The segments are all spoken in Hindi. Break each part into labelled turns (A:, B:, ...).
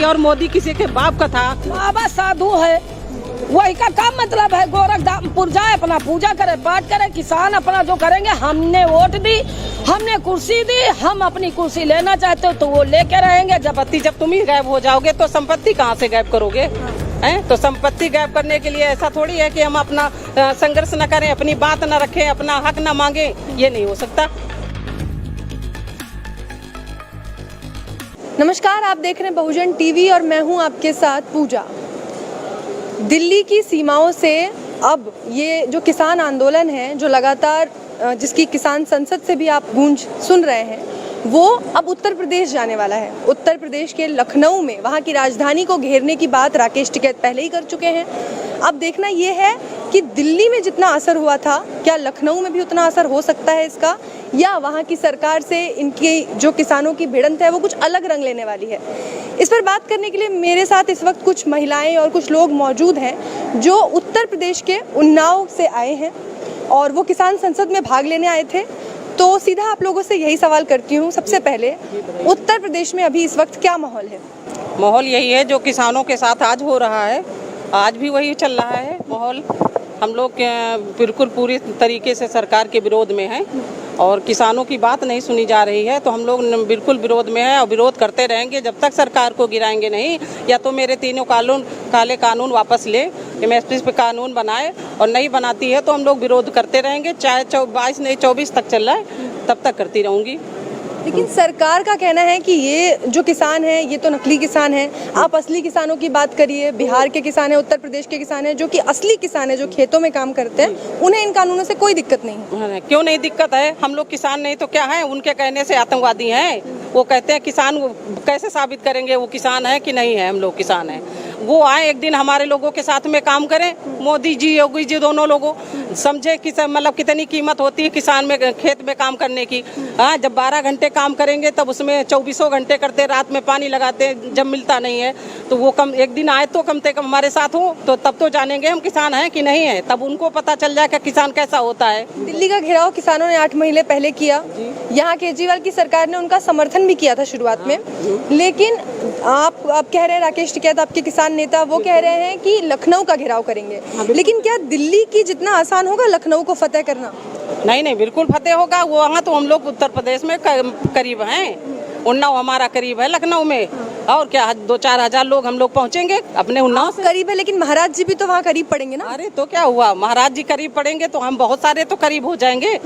A: योगी और मोदी किसी के बाप का था?
B: बाबा साधु है, वही का क्या मतलब है? गोरखपुर जाए, अपना पूजा करे, पाठ करे, किसान अपना जो करेंगे। हमने वोट दी, हमने कुर्सी दी, हम अपनी कुर्सी लेना चाहते हो तो वो लेके रहेंगे।
A: जब तुम ही गायब हो जाओगे तो संपत्ति कहाँ से गायब करोगे? हैं? तो संपत्ति गायब करने के लिए ऐसा थोड़ी है कि हम अपना संघर्ष न करें, अपनी बात न रखें, अपना हक न मांगे, ये नहीं हो सकता।
C: नमस्कार, आप देख रहे हैं बहुजन टीवी और मैं हूं आपके साथ पूजा। दिल्ली की सीमाओं से अब ये जो किसान आंदोलन है, जो लगातार जिसकी किसान संसद से भी आप गूंज सुन रहे हैं, वो अब उत्तर प्रदेश जाने वाला है। उत्तर प्रदेश के लखनऊ में वहाँ की राजधानी को घेरने की बात राकेश टिकैत पहले ही कर चुके हैं। अब देखना ये है कि दिल्ली में जितना असर हुआ था, क्या लखनऊ में भी उतना असर हो सकता है इसका, या वहाँ की सरकार से इनकी जो किसानों की भिड़ंत है वो कुछ अलग रंग लेने वाली है। इस पर बात करने के लिए मेरे साथ इस वक्त कुछ महिलाएं और कुछ लोग मौजूद हैं जो उत्तर प्रदेश के उन्नाव से आए हैं और वो किसान संसद में भाग लेने आए थे। तो सीधा आप लोगों से यही सवाल करती हूँ, सबसे पहले उत्तर प्रदेश में अभी इस वक्त क्या माहौल है?
A: माहौल यही है जो किसानों के साथ आज हो रहा है, आज भी वही चल रहा है माहौल। हम लोग बिल्कुल पूरी तरीके से सरकार के विरोध में हैं और किसानों की बात नहीं सुनी जा रही है, तो हम लोग बिल्कुल विरोध में हैं और विरोध करते रहेंगे जब तक सरकार को गिराएंगे नहीं। या तो मेरे तीनों काले कानून वापस ले, MSP पे कानून बनाए, और नहीं बनाती है तो हम लोग विरोध करते रहेंगे, चाहे 22 नहीं 24 तक चल रहा है, तब तक करती रहूँगी।
C: लेकिन सरकार का कहना है कि ये जो किसान हैं ये तो नकली किसान हैं, आप असली किसानों की बात करिए। बिहार के किसान हैं, उत्तर प्रदेश के किसान हैं, जो कि असली किसान हैं, जो खेतों में काम करते हैं, उन्हें इन कानूनों से कोई दिक्कत नहीं है।
A: क्यों नहीं दिक्कत है? हम लोग किसान नहीं तो क्या है? उनके कहने से आतंकवादी हैं? वो कहते हैं किसान, कैसे साबित करेंगे वो किसान है कि नहीं है? हम लोग किसान हैं। वो आए एक दिन हमारे लोगों के साथ में काम करें, मोदी जी योगी जी दोनों लोगों समझे कि मतलब कितनी कीमत होती है किसान में, खेत में काम करने की। हाँ, जब 12 घंटे काम करेंगे तब उसमें 24 घंटे करते, रात में पानी लगाते, जब मिलता नहीं है तो वो कम एक दिन आए तो कम से कम हमारे साथ हो, तो तब तो जानेंगे हम किसान हैं कि नहीं है, तब उनको पता चल जाएगा किसान कैसा होता है।
C: दिल्ली का घेराव किसानों ने 8 महीने पहले किया, यहाँ केजरीवाल की सरकार ने उनका समर्थन भी किया था शुरुआत में। लेकिन आप कह रहे हैं, राकेश टिकैत आपके किसान नेता, वो कह रहे हैं कि लखनऊ का घेराव करेंगे। लेकिन क्या दिल्ली की जितना आसान होगा लखनऊ को फतेह करना?
A: नहीं, बिल्कुल फतेह होगा। वो वहाँ तो हम लोग उत्तर प्रदेश में करीब हैं, उन्नाव हमारा करीब है लखनऊ में, और क्या 2-4 हजार लोग हम लोग पहुँचेंगे अपने उन्नाव से।
C: करीब है, लेकिन महाराज जी भी तो वहाँ करीब पड़ेंगे ना?
A: अरे तो क्या हुआ, महाराज जी करीब पड़ेंगे तो हम बहुत सारे तो करीब हो जाएंगे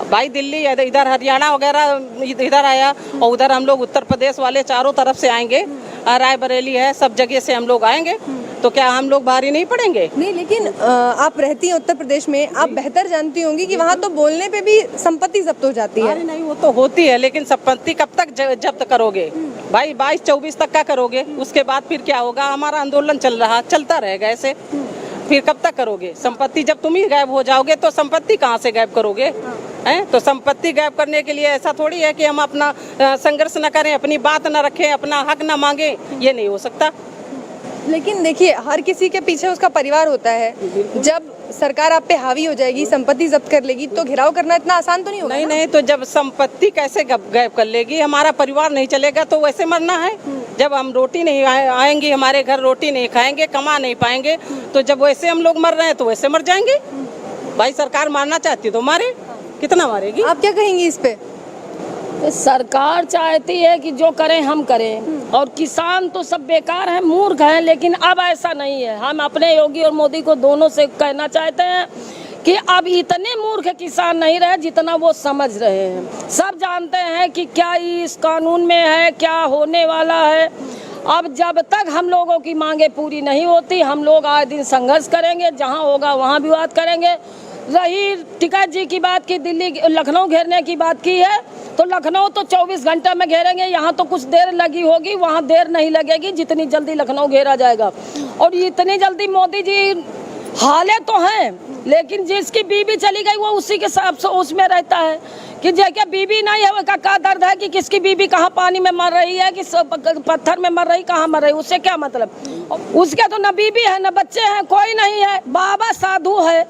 A: भाई। दिल्ली इधर हरियाणा वगैरह इधर आया, और उधर हम लोग उत्तर प्रदेश वाले चारों तरफ से आएंगे, रायबरेली है, सब जगह से हम लोग आएंगे, तो क्या हम लोग भारी नहीं पड़ेंगे?
C: नहीं, लेकिन आप रहती हैं उत्तर प्रदेश में, आप बेहतर जानती होंगी कि वहाँ तो बोलने पे भी संपत्ति जब्त हो जाती है।
A: अरे नहीं, वो तो होती है, लेकिन संपत्ति कब तक जब्त करोगे भाई? 22-24 तक का करोगे, उसके बाद फिर क्या होगा? हमारा आंदोलन चलता रहेगा ऐसे, फिर कब तक करोगे? संपत्ति जब तुम ही गायब हो जाओगे तो संपत्ति कहाँ से गायब करोगे? हैं? तो संपत्ति गायब करने के लिए ऐसा थोड़ी है कि हम अपना संघर्ष न करें, अपनी बात न रखें, अपना हक न मांगे, ये नहीं हो सकता।
C: लेकिन देखिए, हर किसी के पीछे उसका परिवार होता है। जब सरकार आप पे हावी हो जाएगी, संपत्ति जब्त कर लेगी, तो घेराव करना इतना आसान तो नहीं होगा।
A: नहीं, तो जब संपत्ति कैसे गायब कर लेगी? हमारा परिवार नहीं चलेगा तो वैसे मरना है। जब हम रोटी नहीं आएंगी, हमारे घर रोटी नहीं खाएंगे, कमा नहीं पाएंगे, तो जब वैसे हम लोग मर रहे हैं तो वैसे मर जाएंगे भाई। सरकार मारना चाहती है तो मारे, कितना मारेगी?
C: आप क्या कहेंगी इस पे?
B: सरकार चाहती है कि जो करें हम करें, और किसान तो सब बेकार हैं, मूर्ख हैं। लेकिन अब ऐसा नहीं है। हम अपने योगी और मोदी को दोनों से कहना चाहते हैं कि अब इतने मूर्ख किसान नहीं रहे जितना वो समझ रहे हैं। सब जानते हैं कि क्या इस कानून में है, क्या होने वाला है। अब जब तक हम लोगों की मांगे पूरी नहीं होती, हम लोग आए दिन संघर्ष करेंगे, जहाँ होगा वहाँ विवाद करेंगे। रही टिकैत जी की बात की, दिल्ली लखनऊ घेरने की बात की है, तो लखनऊ तो 24 घंटे में घेरेंगे। यहाँ तो कुछ देर लगी होगी, वहाँ देर नहीं लगेगी जितनी जल्दी लखनऊ घेरा जाएगा। और इतनी जल्दी मोदी जी हाले तो हैं, लेकिन जिसकी बीबी चली गई वो उसी के साथ उसमें रहता है कि जगह बीबी नहीं है, उसका क्या दर्द है कि किसकी बीबी कहाँ पानी में मर रही है, कि पत्थर में मर रही, कहाँ मर रही, उससे क्या मतलब? उसके तो न बीबी है न बच्चे हैं, कोई नहीं है। बाबा साधु है,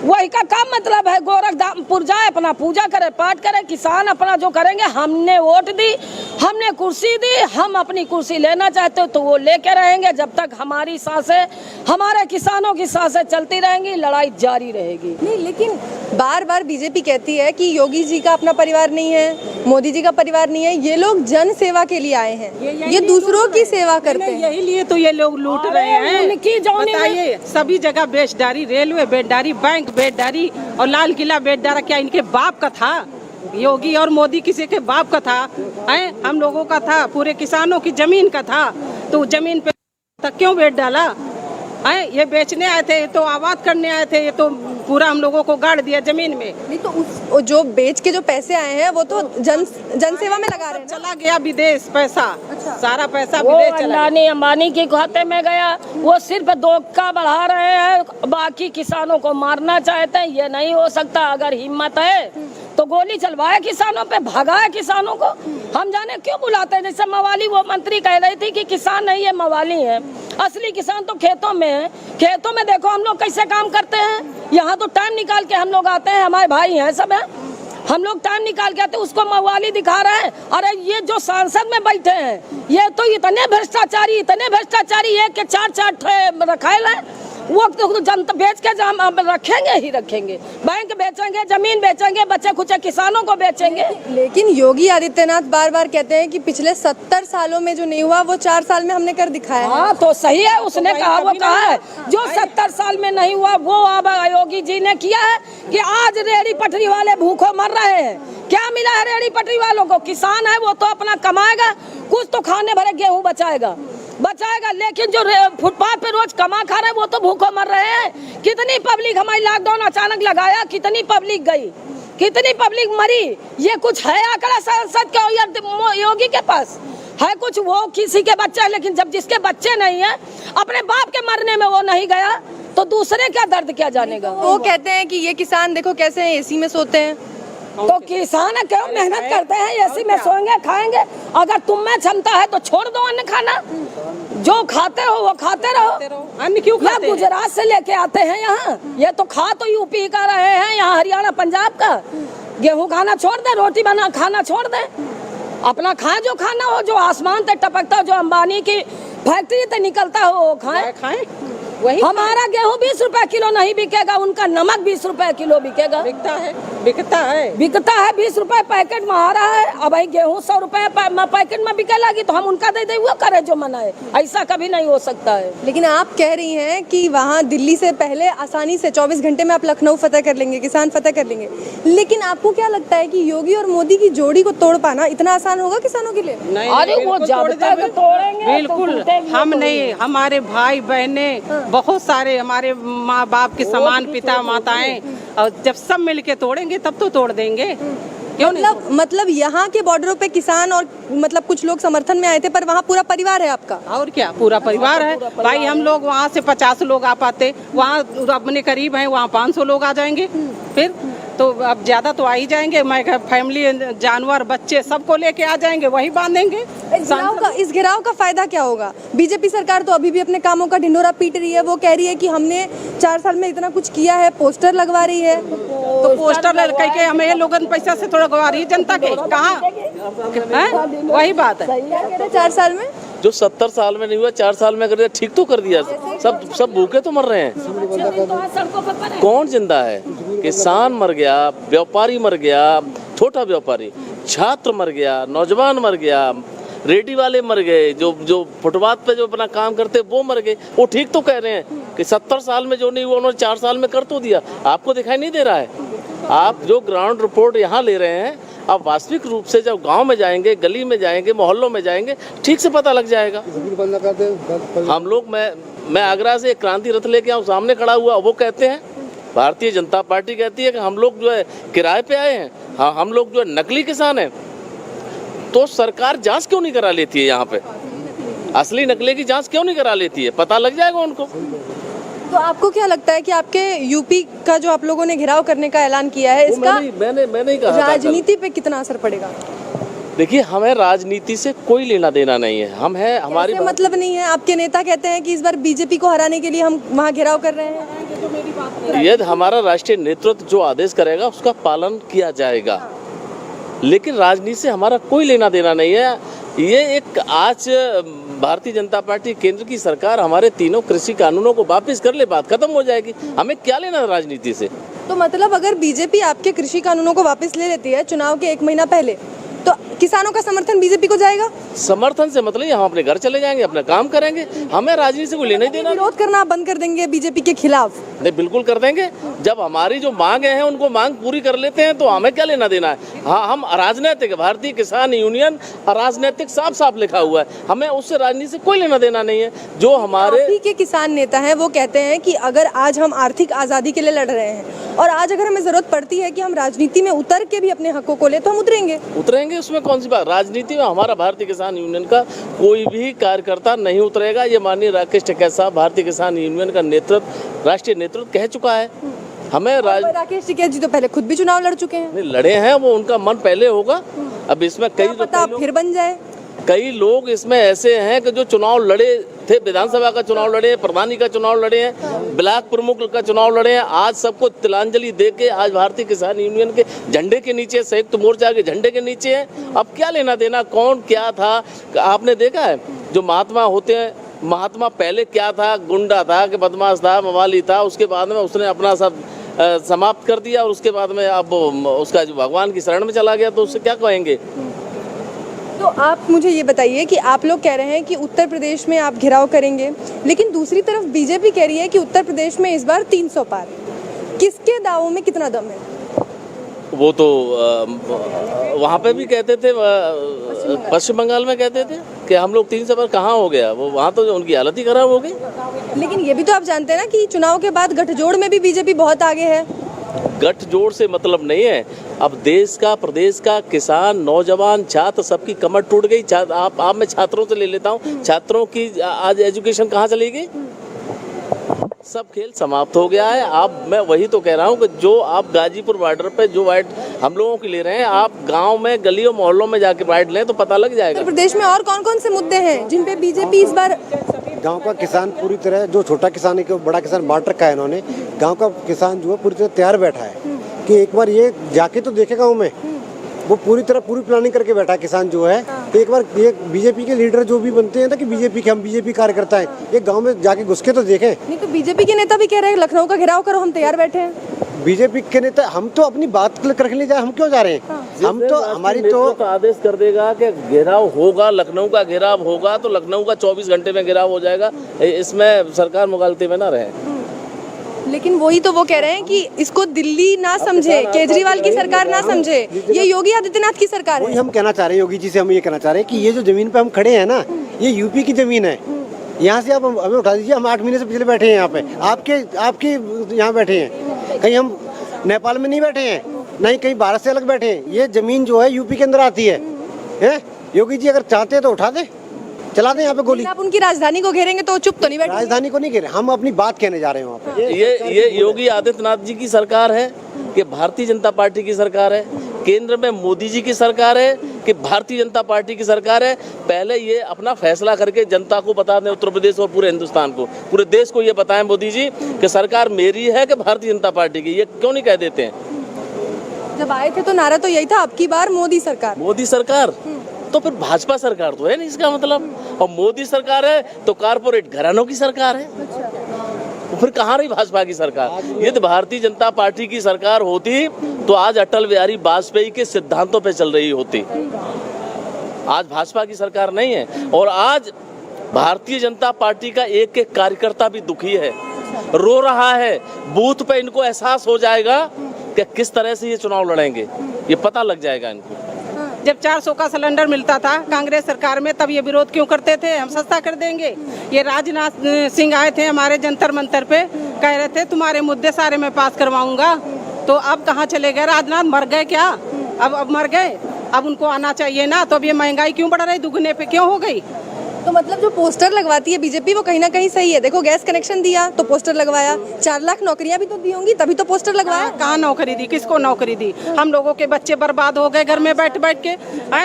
B: वही का काम मतलब है। गोरखपुर जाए, अपना पूजा करे, पाठ करे, किसान अपना जो करेंगे। हमने वोट दी, हमने कुर्सी दी, हम अपनी कुर्सी लेना चाहते हो तो वो लेके रहेंगे। जब तक हमारी सांसें, हमारे किसानों की सांसें चलती रहेंगी, लड़ाई जारी रहेगी।
C: नहीं, लेकिन बार बार बीजेपी कहती है कि योगी जी का अपना परिवार नहीं है, मोदी जी का परिवार नहीं है, ये लोग जन सेवा के लिए आए हैं, ये दूसरों की सेवा करते हैं।
A: यही लिए तो ये लोग लूट रहे हैं। बताइए, सभी जगह बेचदारी, रेलवे बेचदारी, बैंक बेचदारी और लाल किला बेचदारा क्या इनके बाप का था? योगी और मोदी किसी के बाप का था? हैं, हम लोगों का था, पूरे किसानों की जमीन का था। तो जमीन पे तक क्यों बेच डाला? हैं, ये बेचने आए थे, ये तो आबाद करने आए थे, ये तो पूरा हम लोगों को गाड़ दिया जमीन में।
C: नहीं तो जो बेच के जो पैसे आए हैं वो तो जन सेवा में लगा रहे हैं।
A: चला गया विदेश पैसा।
C: अच्छा।
A: सारा पैसा
B: वो
A: विदेश चला
B: अडानी अंबानी के खाते में गया। वो सिर्फ धोखा बढ़ा रहे हैं, बाकी किसानों को मारना चाहते हैं। ये नहीं हो सकता। अगर हिम्मत है तो गोली चलवाए किसानों पे, भगाए किसानों को। हम जाने क्यों बुलाते हैं? जैसे मवाली, वो मंत्री कह रही थी कि किसान नहीं है, मवाली है। असली किसान तो खेतों में है। खेतों में देखो हम लोग कैसे काम करते हैं। यहाँ तो टाइम निकाल के हम लोग आते हैं, हमारे भाई हैं सब हैं, हम लोग टाइम निकाल के आते हैं। उसको मवाली दिखा रहे हैं। अरे ये जो सांसद में बैठे हैं, ये तो इतने भ्रष्टाचारी, इतने भ्रष्टाचारी है कि चार रखाए हैं। वो तो जनता बेच के रखेंगे ही रखेंगे। बैंक बेचेंगे, जमीन बेचेंगे, बच्चे खुचे किसानों को बेचेंगे।
C: लेकिन योगी आदित्यनाथ बार बार कहते हैं कि पिछले 70 सालों में जो नहीं हुआ वो 4 साल में हमने कर दिखाया है।
B: हाँ तो सही है, उसने कहा, वो कहा है जो 70 साल में नहीं हुआ वो अब योगी जी ने किया है कि आज रेहड़ी पटरी वाले भूखों मर रहे हैं। क्या मिला है रेहड़ी पटरी वालों को? किसान है वो तो अपना कमाएगा, कुछ तो खाने भरे गेहूँ बचाएगा, लेकिन जो फुटपाथ पे रोज कमा खा रहे वो तो भूखों मर रहे हैं। कितनी पब्लिक, हमारी लॉकडाउन अचानक लगाया, कितनी पब्लिक गई, कितनी पब्लिक मरी? ये कुछ है आंकड़ा सांसद का या योगी के पास है कुछ? वो किसी के बच्चे, लेकिन जब जिसके बच्चे नहीं है, अपने बाप के मरने में वो नहीं गया तो दूसरे क्या दर्द क्या जानेगा?
C: वो कहते हैं कि ये किसान देखो कैसे एसी में सोते हैं।
B: तो किसान क्यों मेहनत करते हैं? एसी में सोएंगे, खाएंगे। अगर तुम में क्षमता है तो छोड़ दो अन्न खाना, जो खाते हो वो खाते रहो।
A: अन्न क्यों खाते हैं?
B: गुजरात से लेके आते हैं यहाँ, ये तो खा तो यूपी का रहे हैं, यहाँ हरियाणा पंजाब का। गेहूँ खाना छोड़ दे, रोटी बना खाना छोड़ दे, अपना खाए जो खाना हो, जो आसमान से टपकता हो, जो अंबानी की फैक्ट्री से निकलता हो वो खाए। वही हमारा गेहूँ 20 रुपए किलो नहीं बिकेगा, उनका नमक 20 रुपए किलो बिकेगा।
A: बिकता है
B: 20 रुपए पैकेट में आ रहा है। अब भाई गेहूँ 100 रुपए पैकेट में बिके लगी तो हम उनका दे वो करे जो मनाए। ऐसा कभी नहीं हो सकता है।
C: लेकिन आप कह रही हैं कि वहाँ दिल्ली से पहले आसानी से 24 घंटे में आप लखनऊ फतेह कर लेंगे, किसान फतेह कर लेंगे। लेकिन आपको क्या लगता है कि योगी और मोदी की जोड़ी को तोड़ पाना इतना आसान होगा किसानों के लिए?
B: अरे वो जब तक तोड़ेंगे
A: बिल्कुल हम नहीं, हमारे भाई बहने बहुत सारे, हमारे माँ बाप के समान पिता माताएं, और जब सब मिलके तोड़ेंगे तब तो तोड़ देंगे। क्यों
C: मतलब यहाँ के बॉर्डरों पे किसान और मतलब कुछ लोग समर्थन में आए थे, पर वहाँ पूरा परिवार है आपका?
A: और क्या, पूरा परिवार है भाई। हम लोग वहाँ से 50 लोग आ पाते, वहाँ अपने करीब हैं, वहाँ 500 लोग आ जाएंगे। फिर तो अब ज्यादा तो आ ही जाएंगे। मैं फैमिली, जानवर, बच्चे सबको लेके आ जाएंगे, वही बांधेंगे।
C: इस घेराव का फायदा क्या होगा? बीजेपी सरकार तो अभी भी अपने कामों का ढिंढोरा पीट रही है। वो कह रही है कि हमने 4 साल में इतना कुछ किया है, पोस्टर लगवा रही है।
A: तो पोस्टर कह के हमें लोगन पैसा से थोड़ा गवा रही है जनता के, कहाँ? वही बात है।
C: 4 साल में
D: जो 70 साल में नहीं हुआ 4 साल में कर दिया, ठीक तो कर दिया। सब भूखे तो मर रहे हैं, कौन जिंदा है? किसान मर गया, व्यापारी मर गया, छोटा व्यापारी, छात्र मर गया, नौजवान मर गया, रेडी वाले मर गए, जो फुटपाथ पे जो अपना काम करते वो मर गए। वो ठीक तो कह रहे हैं कि 70 साल में जो नहीं हुआ उन्होंने 4 साल में कर तो दिया। आपको दिखाई नहीं दे रहा है? आप जो ग्राउंड रिपोर्ट यहाँ ले रहे हैं, आप वास्तविक रूप से जब गांव में जाएंगे, गली में जाएंगे, मोहल्लों में जाएंगे, ठीक से पता लग जाएगा। हम लोग, मैं आगरा से एक क्रांति रथ लेके आऊँ, सामने खड़ा हुआ, वो कहते हैं, भारतीय जनता पार्टी कहती है कि हम लोग जो है किराए पे आए हैं, हाँ हम लोग जो है नकली किसान हैं। तो सरकार जांच क्यों नहीं करा लेती है? यहाँ पे असली नकली की जांच क्यों नहीं करा लेती है? पता लग जाएगा उनको।
C: तो आपको क्या लगता है कि आपके यूपी का जो आप लोगों ने घेराव करने का ऐलान किया है, इसका
D: मैंने कहा
C: राजनीति पे कितना असर पड़ेगा?
D: देखिए, हमें राजनीति से कोई लेना देना नहीं है। हम है हमारी
C: मतलब नहीं है। आपके नेता कहते हैं कि इस बार बीजेपी को हराने के लिए हम वहाँ घेराव कर रहे हैं।
D: ये हमारा राष्ट्रीय नेतृत्व जो आदेश करेगा उसका पालन किया जाएगा, लेकिन राजनीति से हमारा कोई लेना देना नहीं है। ये एक आज भारतीय जनता पार्टी केंद्र की सरकार हमारे तीनों कृषि कानूनों को वापस कर ले, बात खत्म हो जाएगी। हमें क्या लेना राजनीति से।
C: तो मतलब अगर बीजेपी आपके कृषि कानूनों को वापस ले लेती है चुनाव के 1 महीना पहले, तो किसानों का समर्थन बीजेपी को जाएगा?
D: समर्थन से मतलब हम अपने घर चले जाएंगे, अपना काम करेंगे, हमें राजनीति से कोई लेना ही देना।
C: विरोध करना बंद कर देंगे बीजेपी के खिलाफ?
D: नहीं, बिल्कुल कर देंगे। जब हमारी जो मांगे हैं उनको मांग पूरी कर लेते हैं तो हमें क्या लेना देना है। हाँ, हम राजनीतिक, भारतीय किसान यूनियन राजनीतिक साफ साफ लिखा हुआ है, हमें उससे राजनीति से कोई लेना देना नहीं है। जो हमारे
C: आप ही के किसान नेता हैं वो कहते हैं कि अगर आज हम आर्थिक आज़ादी के लिए लड़ रहे हैं और आज अगर हमें ज़रूरत पड़ती है कि हम राजनीति में उतर के भी अपने हकों को ले, तो हम उतरेंगे।
D: उसमें कौन सी बात। राजनीति में हमारा भारतीय किसान यूनियन का कोई भी कार्यकर्ता नहीं उतरेगा। ये माननीय राकेश टिकैत साहब भारतीय किसान यूनियन का नेतृत्व, राष्ट्रीय नेतृत्व कह चुका है। हमें
C: राकेश टिकैत जी तो पहले खुद भी चुनाव लड़ चुके हैं।
D: लड़े हैं, वो उनका मन पहले होगा। अब इसमें
C: फिर बन जाए।
D: कई लोग इसमें ऐसे हैं कि जो चुनाव लड़े थे, विधानसभा का चुनाव लड़े, प्रधानी का चुनाव लड़े हैं, ब्लॉक प्रमुख का चुनाव लड़े हैं। आज सबको तिलांजलि दे के आज भारतीय किसान यूनियन के झंडे के नीचे, संयुक्त मोर्चा के झंडे के नीचे हैं। अब क्या लेना देना, कौन क्या था। आपने देखा है जो महात्मा होते हैं, महात्मा पहले क्या था, गुंडा था कि बदमाश था, मवाली था, उसके बाद में उसने अपना सब समाप्त कर दिया और उसके बाद में अब उसका जो भगवान की शरण में चला गया, तो उससे क्या कहेंगे।
C: तो आप मुझे ये बताइए कि आप लोग कह रहे हैं कि उत्तर प्रदेश में आप घेराव करेंगे, लेकिन दूसरी तरफ बीजेपी कह रही है कि उत्तर प्रदेश में इस बार 300 पार। किसके दावों में कितना दम है?
D: वो तो वहाँ पे भी कहते थे, पश्चिम बंगाल में कहते थे कि हम लोग 300 पार। कहाँ हो गया वो, वहाँ तो उनकी हालत ही खराब हो गई।
C: लेकिन ये भी तो आप जानते हैं ना कि चुनाव के बाद गठजोड़ में भी बीजेपी बहुत आगे है।
D: गठजोड़ से मतलब नहीं है। अब देश का, प्रदेश का किसान, नौजवान, छात्र सबकी कमर टूट गई। आप मैं छात्रों से ले लेता हूँ, छात्रों की आज एजुकेशन कहाँ चली गई, सब खेल समाप्त हो गया है। अब मैं वही तो कह रहा हूँ कि जो आप गाजीपुर बॉर्डर पे जो वाइट हम लोगों की ले रहे हैं, आप गांव में, गलियों, मोहल्लों में जाके वाइट लें तो पता लग जाएगा।
C: उत्तर प्रदेश में और कौन कौन से मुद्दे हैं जिन पे बीजेपी इस बार?
E: गांव का किसान पूरी तरह, जो छोटा किसान है कि बड़ा किसान बांट रखा है इन्होंने, गांव का किसान जो है पूरी तरह तैयार बैठा है कि एक बार ये जाके तो देखे गाँव में। वो पूरी प्लानिंग करके बैठा है किसान जो है। तो एक बार ये बीजेपी के लीडर जो भी बनते हैं ना कि बीजेपी के, हम बीजेपी कार्यकर्ता हैं, ये गांव में जाके घुस के तो देखें।
C: नहीं तो बीजेपी के नेता भी कह रहे हैं लखनऊ का घेराव करो, हम तैयार बैठे हैं।
E: बीजेपी के नेता, हम तो अपनी बात रखने जाए, हम क्यों जा रहे हैं। हम तो हमारी तो
D: आदेश कर देगा कि घेराव होगा, लखनऊ का घेराव होगा तो लखनऊ का 24 घंटे में घेराव हो जाएगा। इसमें सरकार मुगालते में ना रहे।
C: लेकिन वही तो वो कह रहे हैं कि इसको दिल्ली ना समझे, केजरीवाल की सरकार ना समझे, ये योगी आदित्यनाथ की सरकार है।
E: हम कहना चाह रहे हैं, योगी जी से हम ये कहना चाह रहे हैं कि ये जो जमीन पे हम खड़े हैं ना, ये यूपी की जमीन है। यहाँ से आप हमें उठा दीजिए, हम 8 महीने से पिछले बैठे हैं यहाँ पे, आपके यहाँ बैठे हैं। कहीं हम नेपाल में नहीं बैठे हैं, नहीं कहीं भारत से अलग बैठे हैं। ये जमीन जो है यूपी के अंदर आती है। योगी जी अगर चाहते हैं तो उठा दे, चला दें यहाँ पे गोली।
C: आप उनकी राजधानी को घेरेंगे तो चुप तो नहीं बैठेंगे?
E: राजधानी को नहीं घेरे, हम अपनी बात कहने जा रहे हैं वहाँ पे।
D: ये योगी आदित्यनाथ जी की सरकार है कि भारतीय जनता पार्टी की सरकार है? केंद्र में मोदी जी की सरकार है कि भारतीय जनता पार्टी की सरकार है? पहले ये अपना फैसला करके जनता को बता दें, उत्तर प्रदेश और पूरे हिंदुस्तान को, पूरे देश को ये बताएं मोदी जी कि सरकार मेरी है कि भारतीय जनता पार्टी की। ये क्यों नहीं कह देते हैं?
C: जब आए थे तो नारा तो यही था, अब की बार मोदी सरकार।
D: मोदी सरकार तो फिर भाजपा सरकार तो है नहीं इसका मतलब। और मोदी सरकार है तो कारपोरेट घरानों की सरकार है। तो फिर कहाँ रही भाजपा की सरकार? ये तो भारतीय जनता पार्टी की सरकार होती तो आज अटल बिहारी वाजपेयी के सिद्धांतों पे चल रही होती। आज भाजपा की सरकार नहीं है। और आज भारतीय जनता पार्टी का एक एक कार्यकर्ता भी दुखी है, रो रहा है। बूथ पे इनको एहसास हो जाएगा कि किस तरह से ये चुनाव लड़ेंगे, ये पता लग जाएगा इनको।
A: जब 400 का सिलेंडर मिलता था कांग्रेस सरकार में, तब ये विरोध क्यों करते थे, हम सस्ता कर देंगे। ये राजनाथ सिंह आए थे हमारे जंतर मंतर पे, कह रहे थे तुम्हारे मुद्दे सारे मैं पास करवाऊंगा। तो अब कहाँ चले गए? राजनाथ मर गए क्या? अब मर गए, अब उनको आना चाहिए ना। तो अब ये महंगाई क्यों बढ़ रही, दुगने पे क्यों हो गई?
C: तो मतलब जो पोस्टर लगवाती है बीजेपी वो कहीं ना कहीं सही है। देखो गैस कनेक्शन दिया तो पोस्टर लगवाया, 4 लाख नौकरियां भी तो दी होंगी तभी तो पोस्टर लगवाया।
A: कहाँ नौकरी दी, किसको नौकरी दी? हम लोगों के बच्चे बर्बाद हो गए घर में बैठ बैठ के।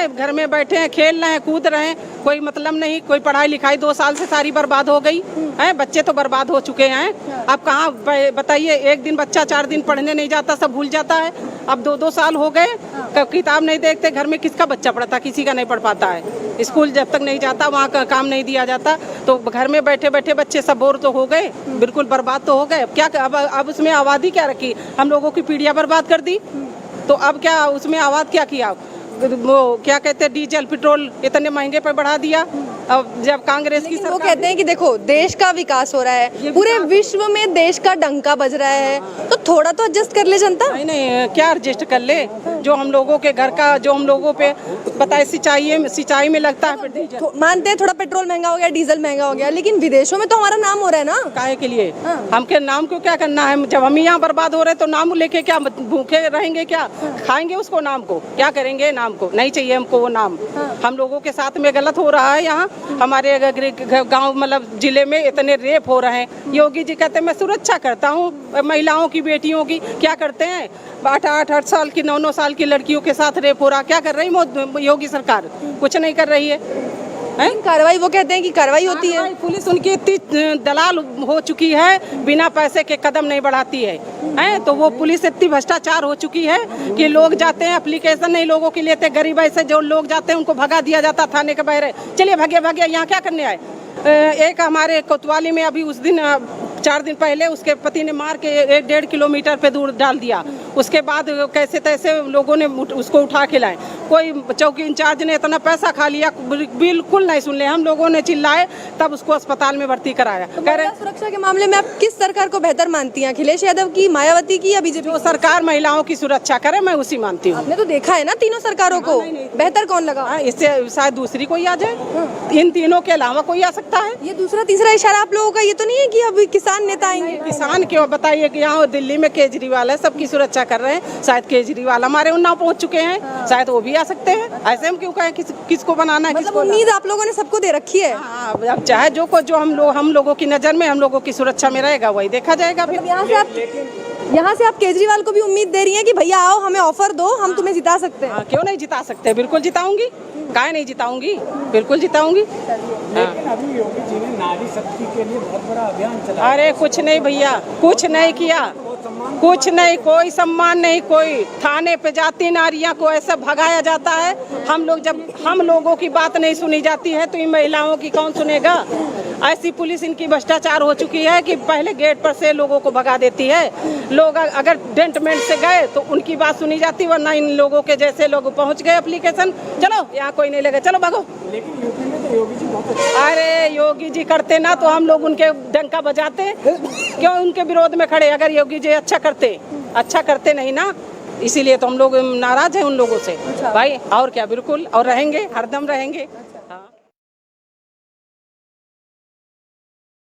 A: घर में बैठे हैं, खेल रहे हैं, कूद रहे हैं, कोई मतलब नहीं, कोई पढ़ाई लिखाई 2 साल से सारी बर्बाद हो गई है, बच्चे तो बर्बाद हो चुके हैं। अब कहाँ बताइए, एक दिन बच्चा 4 दिन पढ़ने नहीं जाता, सब भूल जाता है। अब 2-2 साल हो गए, किताब नहीं देखते, घर में किसका बच्चा पढ़ता, किसी का नहीं पढ़ पाता है। स्कूल जब तक नहीं जाता, वहाँ का काम नहीं दिया जाता, तो घर में बैठे बैठे बच्चे सब बोर तो हो गए, बिल्कुल बर्बाद तो हो गए। अब क्या, अब उसमें आबादी क्या रखी, हम लोगों की पीढ़ियाँ बर्बाद कर दी। तो अब क्या उसमें आबाद क्या किया, वो क्या कहते हैं, डीजल पेट्रोल इतने महंगे पर बढ़ा दिया। अब जब कांग्रेस की
C: वो कहते हैं कि देखो देश का विकास हो रहा है, पूरे विश्व में देश का डंका बज रहा है, तो थोड़ा तो एडजस्ट कर ले जनता।
A: नहीं, क्या एडजस्ट कर ले, जो हम लोगों के घर का, जो हम लोगों पे बताए सिंचाई में लगता है डीजल।
C: मानते हैं थोड़ा पेट्रोल महंगा हो गया, डीजल महंगा हो गया, लेकिन विदेशों में तो हमारा नाम हो रहा है ना।
A: काहे के लिए, हमके नाम को क्या करना है, जब हम यहाँ बर्बाद हो रहे तो नाम लेके क्या भूखे रहेंगे, क्या खाएंगे उसको, नाम को क्या करेंगे, नाम को नहीं चाहिए हमको वो नाम। हम लोगों के साथ में गलत हो रहा है, यहाँ हमारे गांव मतलब जिले में इतने रेप हो रहे हैं। योगी जी कहते हैं मैं सुरक्षा करता हूँ महिलाओं की, बेटियों की, क्या करते हैं 8-8 साल की 9-9 साल की लड़कियों के साथ रेप हो रहा, क्या कर रही योगी सरकार, कुछ नहीं कर रही है।
C: कार्रवाई, वो कहते हैं कि कार्रवाई होती है,
A: पुलिस उनकी इतनी दलाल हो चुकी है, बिना पैसे के कदम नहीं बढ़ाती है, तो वो पुलिस इतनी भ्रष्टाचार हो चुकी है कि लोग जाते हैं, एप्लीकेशन नहीं लोगों के लेते, गरीब ऐसे जो लोग जाते हैं उनको भगा दिया जाता थाने के बाहर, चलिए भागे भागे, यहाँ क्या करने आए। एक हमारे कोतवाली में अभी उस दिन 4 दिन पहले उसके पति ने मार के 1-1.5 किलोमीटर पे दूर डाल दिया। उसके बाद कैसे तैसे लोगों ने उसको उठा के लाए, कोई चौकी इंचार्ज ने इतना पैसा खा लिया, बिल्कुल नहीं सुन ले, हम लोगों ने चिल्लाए तब उसको अस्पताल में भर्ती कराया।
C: तो महिला सुरक्षा के मामले में आप किस सरकार को बेहतर मानती हैं, अखिलेश यादव की, मायावती की या बीजेपी?
A: जो सरकार महिलाओं की सुरक्षा करे मैं उसी मानती हूँ।
C: आपने तो देखा है ना तीनों सरकारों को, बेहतर कौन लगा?
A: इससे शायद दूसरी कोई आ जाए, इन तीनों के अलावा कोई आ सकता है।
C: ये दूसरा तीसरा इशारा आप लोगों का ये तो नहीं है कि अब किसान नेता आएंगे?
A: किसान क्यों, बताइए कि यहाँ दिल्ली में केजरीवाल है, सबकी सुरक्षा कर रहे हैं, शायद केजरीवाल हमारे उन्नाव पहुँच चुके हैं, शायद वो भी आ सकते हैं। ऐसे हम क्यों कहें किसको बनाना है,
C: मतलब उम्मीद आप लोगों ने सबको दे रखी है।
A: अब चाहे जो हम लोगों की नजर में, हम लोगों की सुरक्षा में रहेगा वही देखा जाएगा।
C: मतलब यहाँ से आप केजरीवाल को भी उम्मीद दे रही हैं कि भैया आओ हमें ऑफर दो, हम तुम्हें जिता सकते हैं।
A: क्यों नहीं जिता सकते, बिल्कुल जिताऊंगी, काहे नहीं जिताऊंगी, बिल्कुल जिताऊंगी।
F: लेकिन अभी योगी जी ने नारी शक्ति के लिए बहुत बड़ा अभियान चलाया।
A: अरे कुछ नहीं भैया, कुछ नहीं किया, कुछ नहीं, कोई सम्मान नहीं, कोई थाने पे जाती नारियां को ऐसा भगाया जाता है। हम लोगों की बात नहीं सुनी जाती है तो इन महिलाओं की कौन सुनेगा। ऐसी पुलिस इनकी भ्रष्टाचार हो चुकी है कि पहले गेट पर से लोगों को भगा देती है। लोग अगर डेंटमेंट से गए तो उनकी बात सुनी जाती, वरना इन लोगों के जैसे लोग पहुंच गए एप्लीकेशन, चलो यहाँ कोई नहीं लगे, चलो भागो।
F: लेकिन यूपी में तो योगी जी बहुत अच्छा।
A: अरे योगी जी करते ना तो हम लोग उनके डंका बजाते, क्यों उनके विरोध में खड़े, अगर योगी जी अच्छा करते नहीं ना, इसीलिए तो हम लोग नाराज हैं उन लोगों से भाई। और क्या, बिल्कुल, और रहेंगे, हरदम रहेंगे।